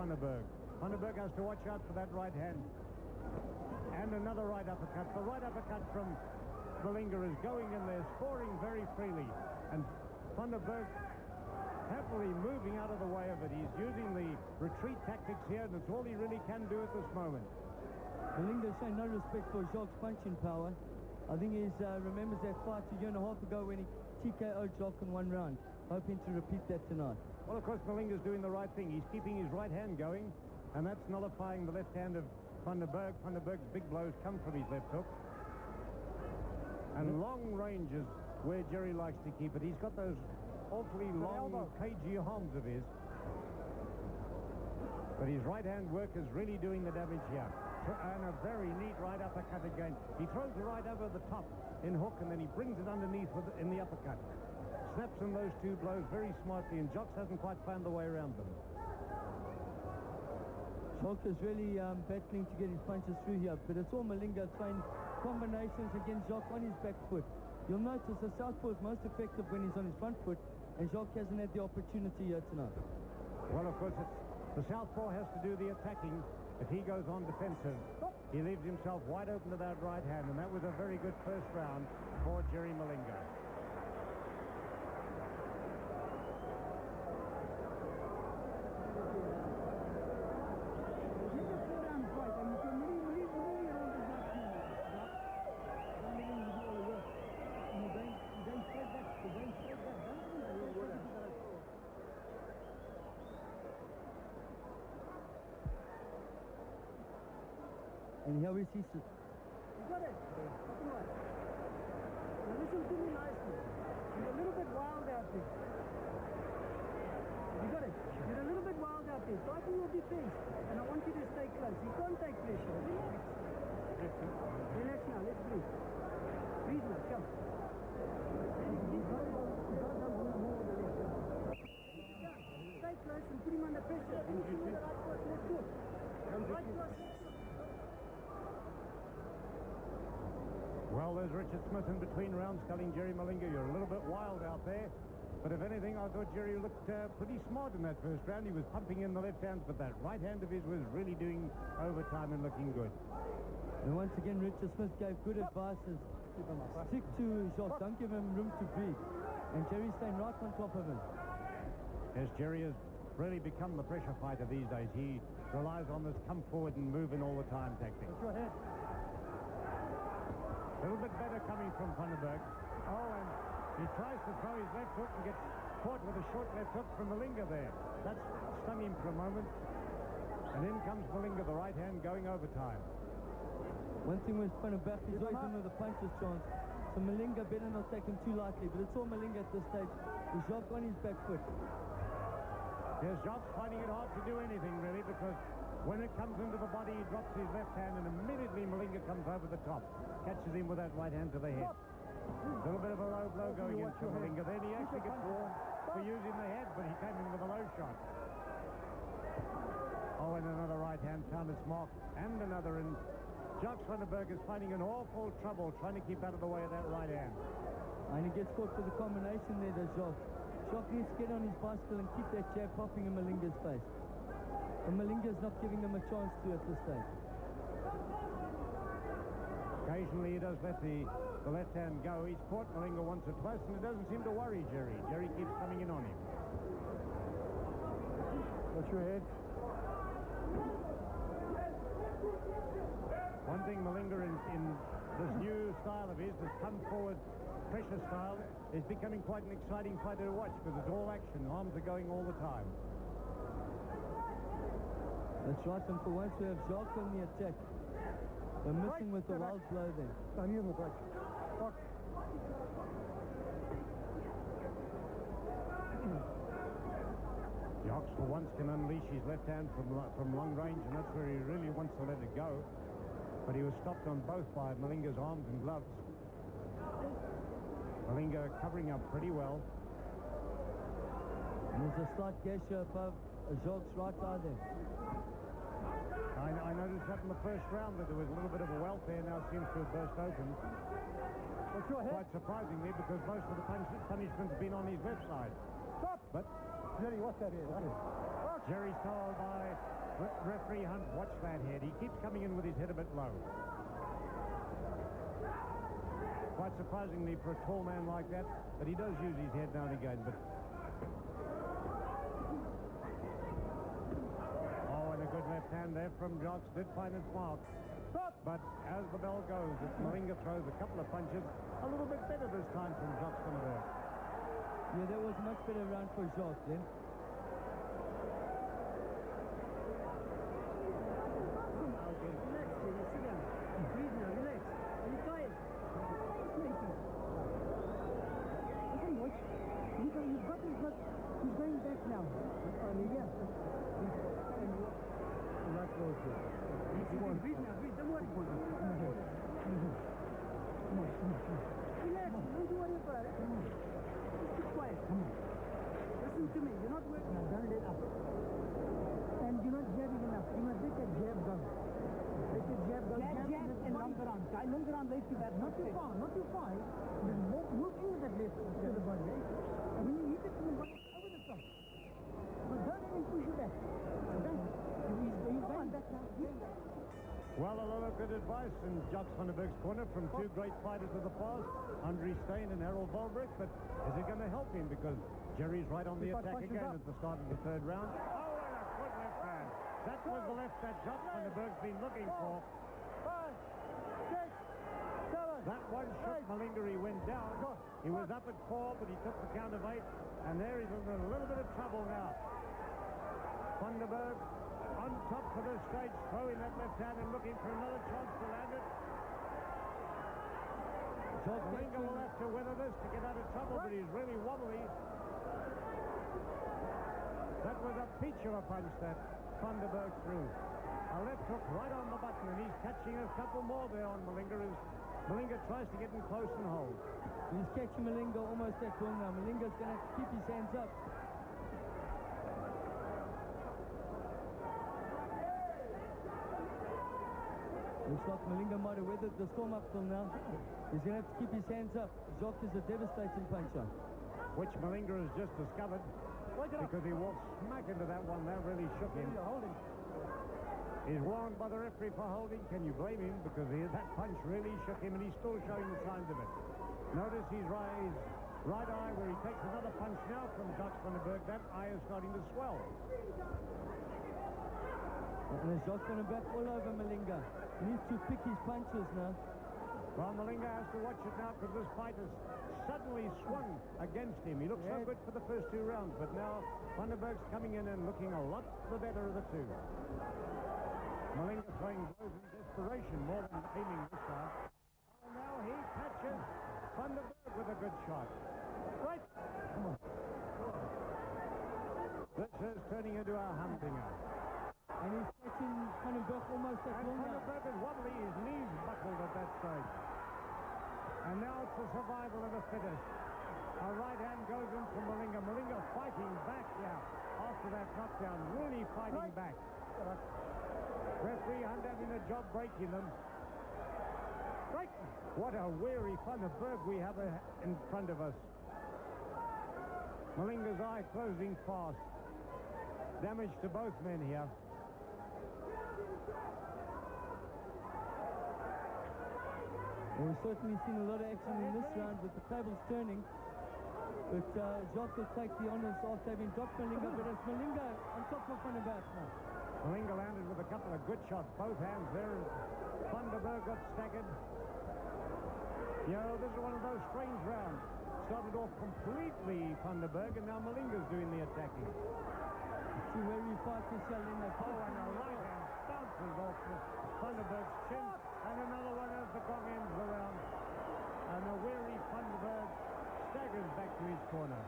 Van der Berg. Van der Berg has to watch out for that right hand. And another right uppercut. The right uppercut from Malinga is going in there, scoring very freely. And Van der Berg happily moving out of the way of it. He's using the retreat tactics here, and it's all he really can do at this moment. Malinga showing no respect for Jacques' punching power. I think he remembers that fight a year and a half ago when he TKO'd Jacques in one round, hoping to repeat that tonight. Well, of course, Malinga's doing the right thing. He's keeping his right hand going, and that's nullifying the left hand of Van der Berg. Van der Berg's big blows come from his left hook. And long range is where Jerry likes to keep it. He's got those awfully long, cagey arms of his. But his right hand work is really doing the damage here. And a very neat right uppercut again. He throws the right over the top in hook, and then he brings it underneath in the uppercut. Snaps in those two blows very smartly, and Jacques hasn't quite found the way around them. Jacques is really battling to get his punches through here, but it's all Malinga trying combinations against Jacques on his back foot. You'll notice the southpaw is most effective when he's on his front foot, and Jacques hasn't had the opportunity here tonight. Well, of course, the southpaw has to do the attacking. If he goes on defensive, he leaves himself wide open to that right hand, and that was a very good first round for Jerry Malinga. And here we see... You got it. Now listen to me nicely. You're a little bit wild out there. You got it. You're a little bit wild out there. Tighten your defense. And I want you to stay close. You can't take pressure. Relax. Relax now. Let's breathe. Breathe now. Come. Stay close and put him under pressure. Finish him with the right foot. Let's go. Right foot. Well, there's Richard Smith in between rounds telling Jerry Malinga, you're a little bit wild out there. But if anything, I thought Jerry looked pretty smart in that first round. He was pumping in the left hand, but that right hand of his was really doing overtime and looking good. And once again, Richard Smith gave good advices. Stick to Jacques, don't give him room to breathe. And Jerry's staying right on top of him. Yes, Jerry has really become the pressure fighter these days. He relies on this come forward and move in all the time tactic. Go ahead. A little bit better coming from Van der Berg. Oh, and he tries to throw his left hook and gets caught with a short left hook from Malinga there. That stung him for a moment. And in comes Malinga, the right hand going overtime. One thing with Van der Berg, he's always in with the puncher's chance. So Malinga better not take him too lightly. But it's all Malinga at this stage. With Jacques on his back foot. Yes, Jacques finding it hard to do anything really, because when it comes into the body, he drops his left hand, and immediately Malinga comes over the top. Catches him with that right hand to the head. A little bit of a low blow going in for Malinga. Then he actually gets warned for using the head, but he came in with a low shot. Oh, and another right hand found its mark, and another. And Jacques Van der Berg is finding an awful trouble trying to keep out of the way of that right hand. And he gets caught for the combination there, does Jacques. Jacques needs to get on his bicycle and keep that jab popping in Malinga's face. And Malinga's not giving him a chance to at this stage. Occasionally he does let the left hand go. He's caught Malinga once or twice, and it doesn't seem to worry Jerry. Jerry keeps coming in on him. What's your head? One thing Malinga in this new style of his, this come forward pressure style, is becoming quite an exciting fighter to watch, because it's all action. Arms are going all the time. That's right, and for once we have Jacques on the attack. They're missing with the wild blow there. Jacques for once can unleash his left hand from long range, and that's where he really wants to let it go. But he was stopped on both by Malinga's arms and gloves. Malinga covering up pretty well. And there's a slight gash above Jacques' right eye there. I noticed that in the first round that there was a little bit of a welt there. Now seems to have burst open. Quite surprisingly, because most of the punishment's been on his left side. Stop! But Jerry, what that is? Jerry's told by Referee Hunt, watch that head. He keeps coming in with his head a bit low. Quite surprisingly for a tall man like that, but he does use his head now and again. But oh, and a good left hand there from Jacques did find its mark. But as the bell goes, Malinga throws a couple of punches. A little bit better this time from Jacques van der Berg. Yeah, that was a much better round for Jacques then. Relax, Jimmy. Sit down. Breathe now. Relax. Are you tired? Listen, watch. You've got his butt. He's going back now. Yeah. That goes good. Breathe now. Breathe. Don't worry. Come on. Relax. Don't worry about it. Just keep quiet. Listen to me. You're not working. Don't let up. And you're not jabbing enough. You must let that jab go. Let the jab go. Jab and longer arm. Longer arm left to that. Not too far. Not too far. There's more you that left to the body. And when you hit it to the body, over the top. But don't let him push you back. He's going back now. Well, a lot of good advice in Jacques van der Berg's corner from two great fighters of the past, Andre Steyn and Harold Volbrick. But is it going to help him? Because Jerry's right on the attack again at the start of the third round. Oh, and a good left hand. That was the left that Jacques van der Berg's been looking for. 5, 6, 7. That one shook Malinga. He went down. He was up at 4, but he took the count of 8. And there he's in a little bit of trouble now. Van der Berg on top for this stage, throwing that left hand and looking for another chance to land it. Malinga will have to weather this to get out of trouble, but he's really wobbly. That was a peach of a punch that Van der Berg threw. A left hook right on the button, and he's catching a couple more there on Malinga as Malinga tries to get him close and hold. He's catching Malinga almost at will now. Malinga's going to have to keep his hands up. Looks like Malinga might have weathered the storm up till now. He's going to have to keep his hands up. Jacques is a devastating puncher. Which Malinga has just discovered because he walked smack into that one. That really shook him. He's warned by the referee for holding. Can you blame him? Because that punch really shook him, and he's still showing the signs of it. Notice his right eye where he takes another punch now from Jacques van der Berg. That eye is starting to swell. And there's Jacques van der Berg all over Malinga. He needs to pick his punches now. Well, Malinga has to watch it now because this fight has suddenly swung against him. He looked so good for the first 2 rounds, but now Van der Berg's coming in and looking a lot the better of the two. Malinga throwing blows in desperation more than aiming this time. Well, now he catches Van der Berg with a good shot. Right. Come on. This is turning into a humdinger. And he's catching Van der Berg almost at will Van now. der Berg is wobbly, his knees buckled at that stage. And now it's the survival of the fittest. A right hand goes in from Malinga. Malinga fighting back now after that knockdown, really fighting back. Referee Hunt having a job breaking them. Right. What a weary Van der Berg we have in front of us. Malinga's eye closing fast. Damage to both men here. We've certainly seen a lot of action in this round with the tables turning. But Jacques will take the honours after having dropped Malinga, but it's Malinga on top of Van der Berg now. Malinga landed with a couple of good shots, both hands there. Van der Berg got staggered. You know, this is one of those strange rounds. Started off completely Van der Berg, and now Malinga's doing the attacking. Two very fighters here in the Oh, and a right hand bounces off Van der Berg's chin, and another one as the gong ends the round. And a weary Van der Berg staggers back to his corner.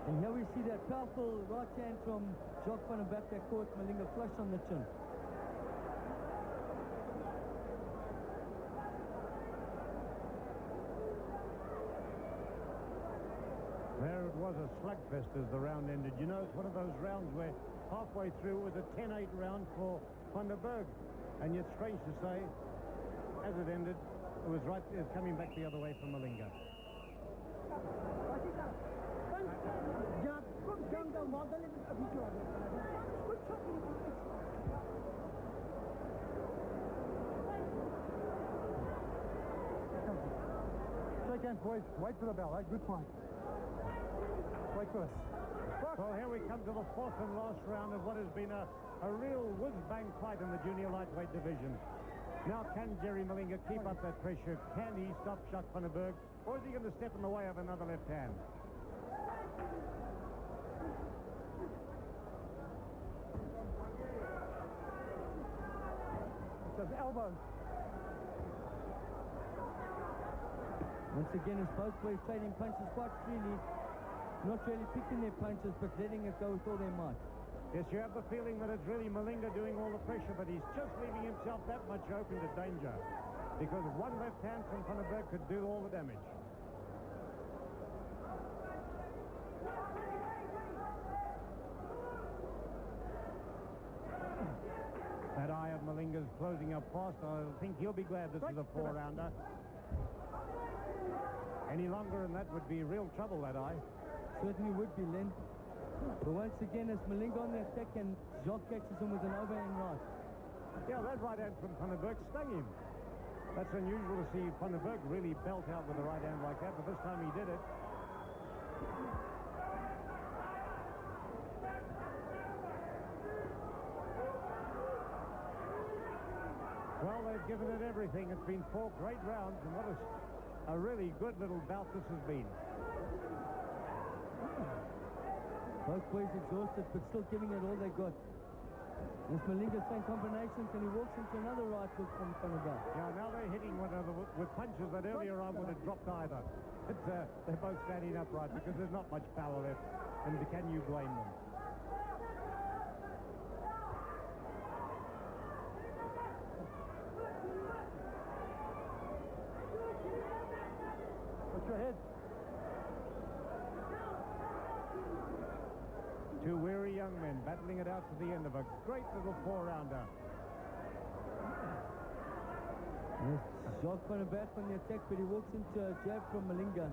And here we see that powerful right hand from Jacques van der Berg that caught Malinga flush on the chin. There it was, a slugfest as the round ended. You know, it's one of those rounds where halfway through it was a 10-8 round for Van der Berg. And yet, strange to say, as it ended, it was coming back the other way from Malinga. Shake hands, boys. Wait for the bell, right? Good point. Wait for it. Well, here we come to the fourth and last round of what has been a real whiz-bang fight in the junior lightweight division. Now, can Jerry Malinga keep up that pressure? Can he stop Jacques van der Berg? Or is he going to step in the way of another left hand? It's elbows. Once again, it's both boys trading punches quite freely. Not really picking their punches, but letting it go with all their might. Yes, you have the feeling that it's really Malinga doing all the pressure, but he's just leaving himself that much open to danger. Because one left hand from Van der Berg could do all the damage. That eye of Malinga's closing up fast. I think he'll be glad this is a four-rounder. Any longer and that would be real trouble, that eye. Certainly would be, Len. But once again, it's Malinga on the attack, and Jacques catches him with an overhand right. Yeah, that right hand from Van der Berg stung him. That's unusual to see Van der Berg really belt out with a right hand like that, but this time he did it. Well, they've given it everything. It's been 4 great rounds, and what a really good little bout this has been. Both boys exhausted, but still giving it all they got. There's Malinga saying combinations, and he walks into another right hook from Van der Berg. Yeah, now they're hitting one another with punches that earlier on would have dropped either. But they're both standing upright because there's not much power left. And can you blame them? Put your head. Two weary young men battling it out to the end of a great little four-rounder. Yes, Jacques van der Berg on the attack, but he walks into a jab from Malinga.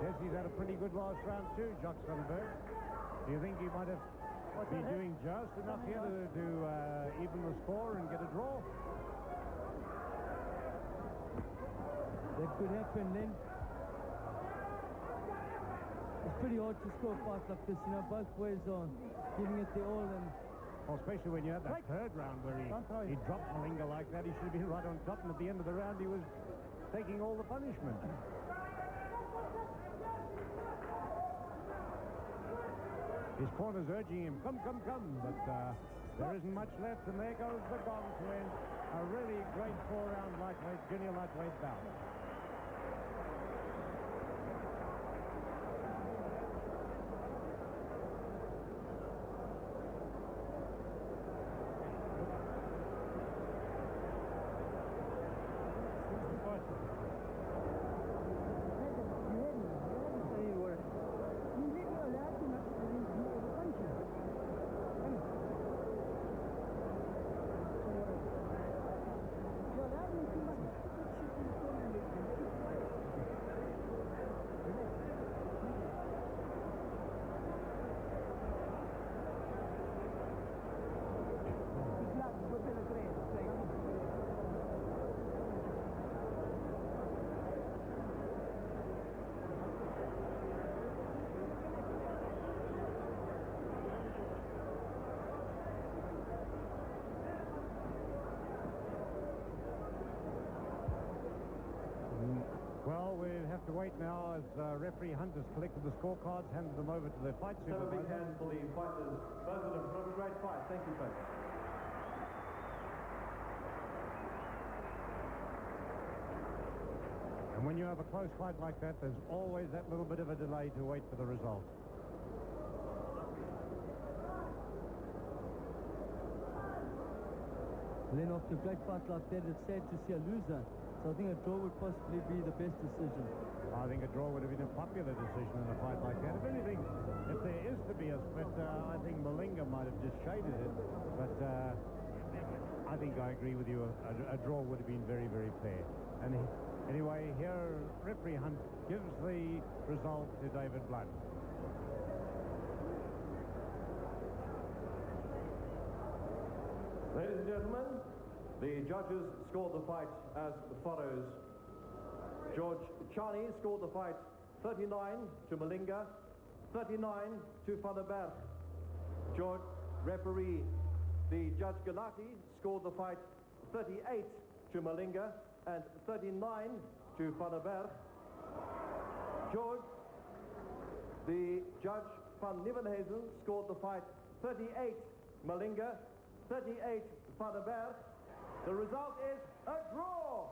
Yes, he's had a pretty good last round too, Jacques van der Berg. Do you think he might have been doing just enough here to even the score and get a draw? That could happen, Len. It's pretty hard to score a fight like this, you know. Both boys are giving it their all, and well, especially when you had that third round where he dropped Malinga like that. He should have been right on top, and at the end of the round he was taking all the punishment. His corner's urging him, come, come, come, but there isn't much left, and there goes the gong to end a really great four-round lightweight, junior lightweight bout. Well, we'll have to wait now as referee Hunt has collected the scorecards, handed them over to their fight Have a supervisor. big hand for the fighters. Both of them from a great fight. Thank you, folks. And when you have a close fight like that, there's always that little bit of a delay to wait for the result. then after a great fight like that, it's sad to see a loser. So I think a draw would possibly be the best decision. I think a draw would have been a popular decision in a fight like that. If anything, if there is to be a split, I think Malinga might have just shaded it. But I think I agree with you. A draw would have been very, very fair. And anyway, here referee Hunt gives the result to David Blunt. Ladies and gentlemen, the judges scored the fight as follows. George Chani scored the fight 39 to Malinga, 39 to Van der Berg. George, referee, the Judge Galati scored the fight 38 to Malinga and 39 to Van der Berg. George, the Judge Van Nieuwenhuizen scored the fight 38 Malinga, 38 Van der Berg. The result is a draw.